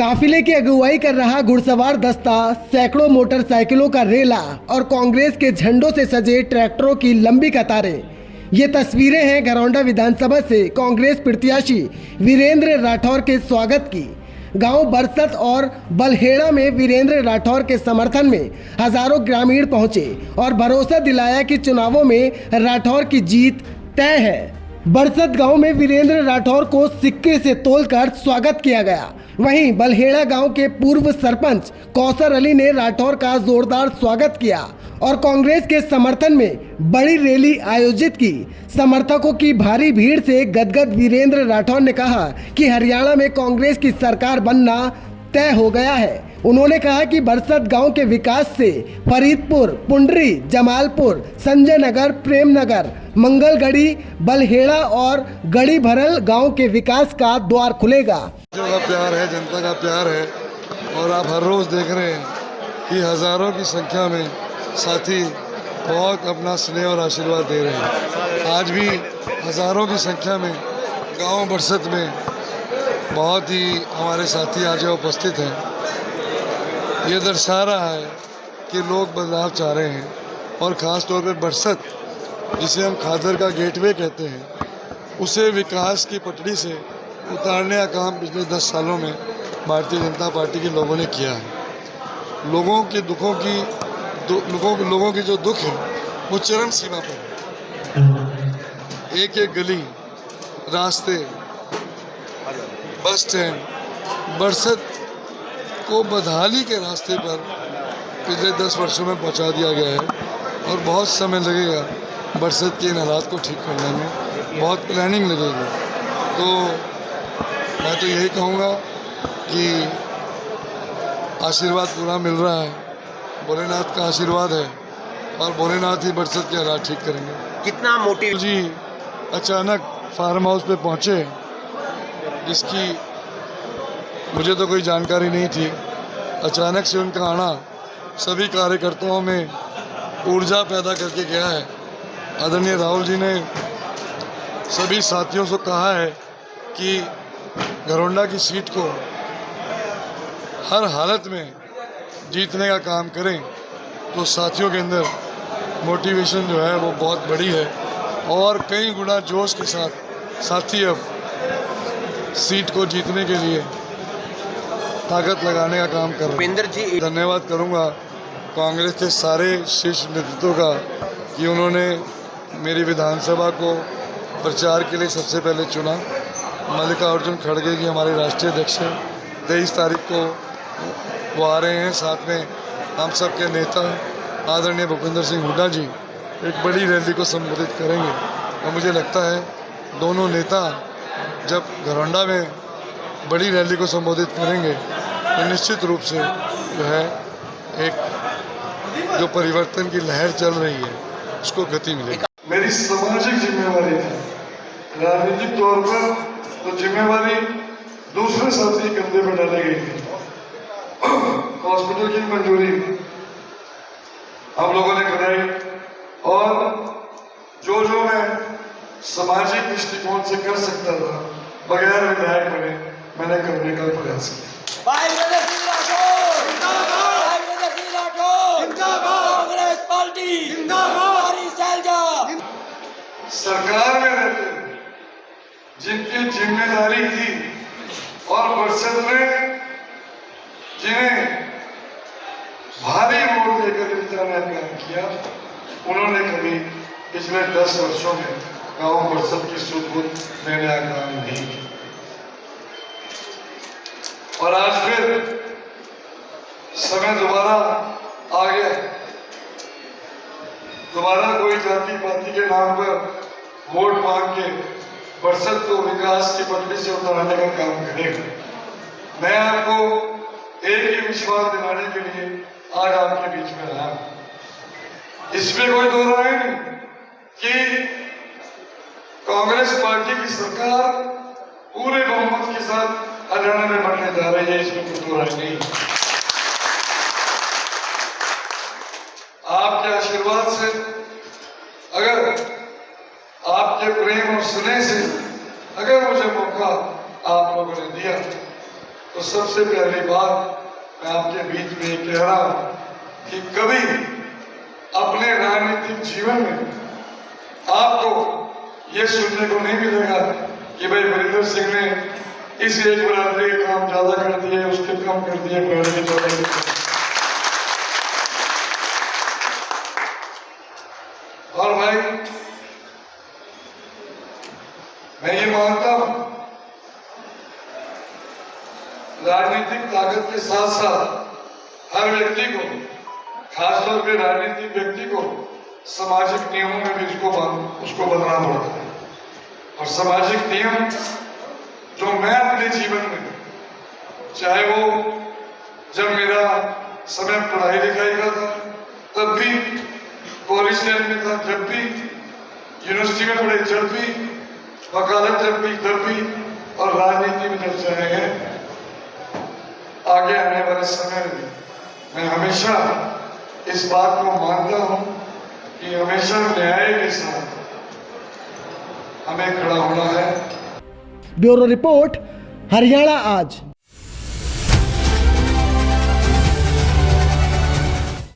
काफिले की अगुवाई कर रहा घुड़सवार दस्ता, सैकड़ों मोटरसाइकिलों का रेला और कांग्रेस के झंडों से सजे ट्रैक्टरों की लंबी कतारें। ये तस्वीरें हैं घरौंडा विधानसभा से कांग्रेस प्रत्याशी वीरेंद्र राठौर के स्वागत की। गांव बरसत और बलहेड़ा में वीरेंद्र राठौर के समर्थन में हजारों ग्रामीण पहुंचे और भरोसा दिलाया कि चुनावों में राठौर की जीत तय है। बरसत गांव में वीरेंद्र राठौर को सिक्के से तोलकर स्वागत किया गया। वहीं बलहेड़ा गांव के पूर्व सरपंच कौसर अली ने राठौर का जोरदार स्वागत किया और कांग्रेस के समर्थन में बड़ी रैली आयोजित की। समर्थकों की भारी भीड़ से गदगद वीरेंद्र राठौर ने कहा कि हरियाणा में कांग्रेस की सरकार बनना तय हो गया है। उन्होंने कहा कि बरसत गांव के विकास से फरीदपुर, पुंडरी, जमालपुर, संजय नगर, प्रेम नगर, मंगलगढ़ी, बलहेड़ा और गढ़ी भरल गांव के विकास का द्वार खुलेगा। का प्यार है, जनता का प्यार है और आप हर रोज देख रहे हैं कि हजारों की संख्या में साथी बहुत अपना स्नेह और आशीर्वाद दे रहे हैं। आज भी हजारों की संख्या में गांव बरसत में बहुत ही हमारे साथी आज उपस्थित हैं। ये दर्शा रहा है कि लोग बदलाव चाह रहे हैं और ख़ास तौर पे बरसत, जिसे हम खादर का गेटवे कहते हैं, उसे विकास की पटड़ी से उतारने का काम पिछले 10 सालों में भारतीय जनता पार्टी के लोगों ने किया है। लोगों की जो दुख है वो चरम सीमा पर है। एक एक गली, रास्ते, बस स्टैंड बरसत को बदहाली के रास्ते पर पिछले 10 वर्षों में पहुंचा दिया गया है और बहुत समय लगेगा बरसत के इन हालात को ठीक करने में, बहुत प्लानिंग लगेगी। तो मैं तो यही कहूँगा कि आशीर्वाद पूरा मिल रहा है, भोलेनाथ का आशीर्वाद है और भोलेनाथ ही बरसत के हालात ठीक करेंगे। कितना मोटिव जी अचानक फार्म हाउस पे पहुँचे, जिसकी मुझे तो कोई जानकारी नहीं थी। अचानक से उनका आना सभी कार्यकर्ताओं में ऊर्जा पैदा करके गया है। आदरणीय राहुल जी ने सभी साथियों से कहा है कि घरौंडा की सीट को हर हालत में जीतने का काम करें, तो साथियों के अंदर मोटिवेशन जो है वो बहुत बड़ी है और कई गुना जोश के साथ साथी अब सीट को जीतने के लिए ताकत लगाने का काम कर रहे हैं। धन्यवाद करूंगा कांग्रेस के सारे शीर्ष नेतृत्व का कि उन्होंने मेरी विधानसभा को प्रचार के लिए सबसे पहले चुना। मल्लिकार्जुन खड़गे जी हमारे राष्ट्रीय अध्यक्ष हैं, 23 तारीख को वो आ रहे हैं। साथ में हम सब के नेता आदरणीय भूपेंद्र सिंह हुड्डा जी एक बड़ी रैली को संबोधित करेंगे और मुझे लगता है दोनों नेता जब घरौंडा में बड़ी रैली को संबोधित करेंगे तो निश्चित रूप से जो है एक जो परिवर्तन की लहर चल रही है उसको गति मिलेगी। मेरी सामाजिक जिम्मेवारी थी, राजनीतिक तौर पर तो जिम्मेवारी दूसरे साथी कंधे पर डाली गई थी। हॉस्पिटल की मंजूरी हम लोगों ने कराई और जो मैं सामाजिक दृष्टिकोण से कर सकता था बगैर विधायक बने मैंने करने का प्रयास किया। सरकार में रहते जिनकी जिम्मेदारी थी और बरसत में जिन्हें भारी वोट देकर जिताने का काम किया, उन्होंने कभी पिछले 10 वर्षों में गांव बरसत की सुध देने का काम नहीं किया। और आज फिर समय दोबारा आ गया, दोबारा कोई जाति पाति के नाम पर वोट मांग के बरसत को विकास की पटड़ी से उतारने का काम करेगा। मैं आपको एक ही विश्वास दिलाने के लिए आज आपके बीच में रहा। इसमें कोई दो राय नहीं कि कांग्रेस पार्टी की सरकार पूरे बहुमत के साथ हरियाणा में बनने जा रही है, इसमें कोई दो राय नहीं। आपके आशीर्वाद से, अगर आपके प्रेम और स्नेह से अगर मुझे मौका आप लोगों ने दिया तो सबसे पहली बात मैं आपके बीच में ये कह रहा हूं कि कभी अपने राजनीतिक जीवन में आपको ये सुनने को नहीं मिलेगा कि भाई वीरेंद्र सिंह ने इस एक बरादरी के काम ज्यादा कर दिए, उसके कम कर दिए, बरादरी ज्यादा कर दिए। और भाई मैं ये मानता हूं राजनीतिक ताकत के साथ साथ हर व्यक्ति को, खासतौर पे राजनीतिक व्यक्ति को सामाजिक नियमों में भी उसको बदलना पड़ता है। और सामाजिक नियम जो मैं अपने जीवन में, चाहे वो जब मेरा समय पढ़ाई लिखाई का था तब भी, कॉलेज टाइम में था जब भी, यूनिवर्सिटी में पढ़े जब भी, वकालत जब भी तब भी, और राजनीति में जब चाहे हैं आगे आने वाले समय में मैं हमेशा इस बात को मानता हूं कि हमेशा न्याय के साथ हमें खड़ा होना है। ब्यूरो रिपोर्ट, हरियाणा आज।